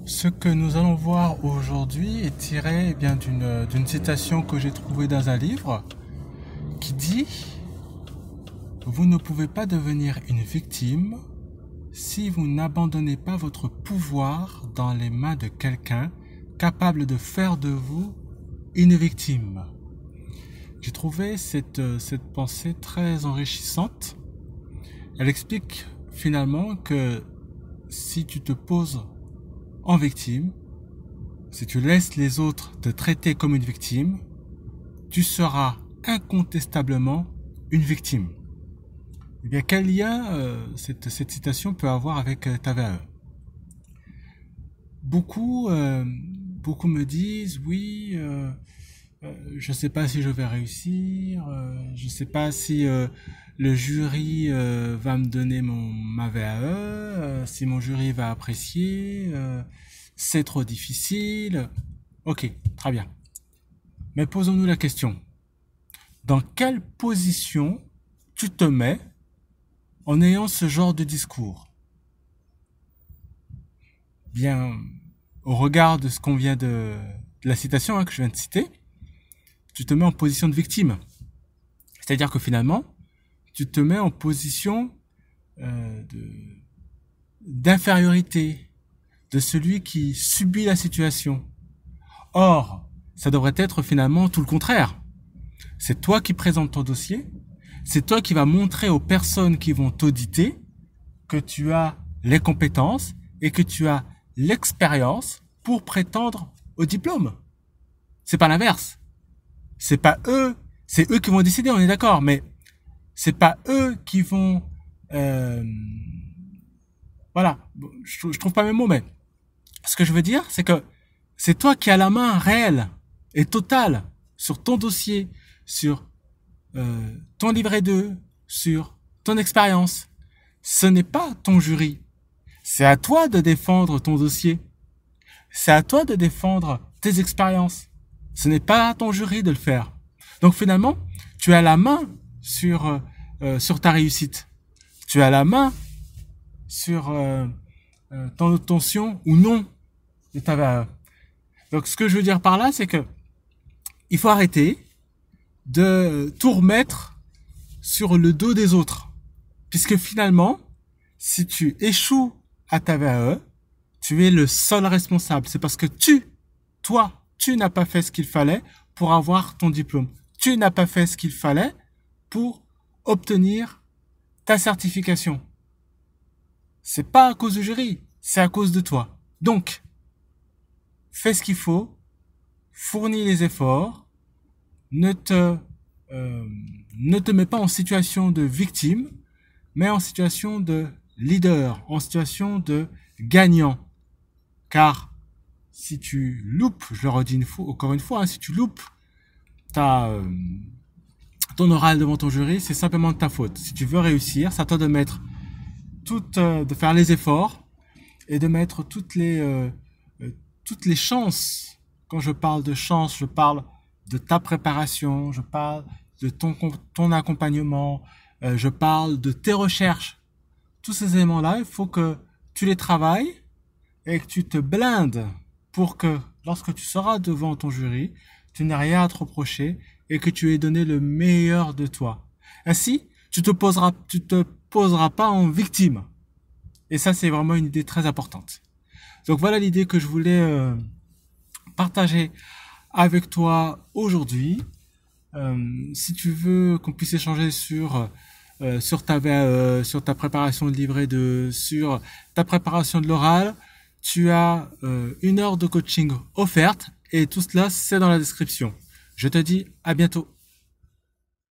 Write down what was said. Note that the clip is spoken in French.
Ce que nous allons voir aujourd'hui est tiré d'une citation que j'ai trouvée dans un livre qui dit « Vous ne pouvez pas devenir une victime si vous n'abandonnez pas votre pouvoir dans les mains de quelqu'un capable de faire de vous une victime. » J'ai trouvé cette pensée très enrichissante. Elle explique finalement que si tu te poses en victime, si tu laisses les autres te traiter comme une victime, tu seras incontestablement une victime. Eh bien, quel lien cette citation peut avoir avec ta VAE? Beaucoup me disent oui, je ne sais pas si je vais réussir, je ne sais pas si le jury va me donner ma VAE, si mon jury va apprécier, c'est trop difficile. Ok, très bien. Mais posons-nous la question. Dans quelle position tu te mets en ayant ce genre de discours? Bien, au regard de ce qu'on vient de la citation que je viens de citer, tu te mets en position de victime. C'est-à-dire que finalement, tu te mets en position d'infériorité, de celui qui subit la situation. Or, ça devrait être finalement tout le contraire. C'est toi qui présentes ton dossier, c'est toi qui vas montrer aux personnes qui vont t'auditer que tu as les compétences et que tu as l'expérience pour prétendre au diplôme. C'est pas l'inverse. C'est pas eux, c'est eux qui vont décider, on est d'accord, mais c'est pas eux qui vont voilà, je trouve pas mes mots, mais ce que je veux dire, c'est que c'est toi qui as la main réelle et totale sur ton dossier, sur ton livret 2, sur ton expérience. Ce n'est pas ton jury. C'est à toi de défendre ton dossier. C'est à toi de défendre tes expériences. Ce n'est pas à ton jury de le faire. Donc finalement, tu as la main sur ta réussite. Tu as la main sur ton obtention ou non de ta VAE. Donc ce que je veux dire par là, c'est que il faut arrêter de tout remettre sur le dos des autres. Puisque finalement, si tu échoues à ta VAE, tu es le seul responsable. C'est parce que toi, tu n'as pas fait ce qu'il fallait pour avoir ton diplôme. Tu n'as pas fait ce qu'il fallait pour obtenir ta certification. C'est pas à cause du jury, c'est à cause de toi. Donc, fais ce qu'il faut, fournis les efforts, ne te mets pas en situation de victime, mais en situation de leader, en situation de gagnant. Car si tu loupes, je le redis encore une fois, si tu loupes ton oral devant ton jury, c'est simplement de ta faute. Si tu veux réussir, c'est à toi de mettre de faire les efforts et de mettre toutes les chances. Quand je parle de chance, je parle de ta préparation, je parle de ton accompagnement, je parle de tes recherches. Tous ces éléments-là, il faut que tu les travailles et que tu te blindes pour que lorsque tu seras devant ton jury, tu n'aies rien à te reprocher et que tu aies donné le meilleur de toi. Ainsi, tu te poseras pas en victime. Et ça, c'est vraiment une idée très importante. Donc voilà l'idée que je voulais partager avec toi aujourd'hui. Si tu veux qu'on puisse échanger sur ta VAE, sur ta préparation de livret 2, sur ta préparation de l'oral, tu as 1 heure de coaching offerte et tout cela, c'est dans la description. Je te dis à bientôt.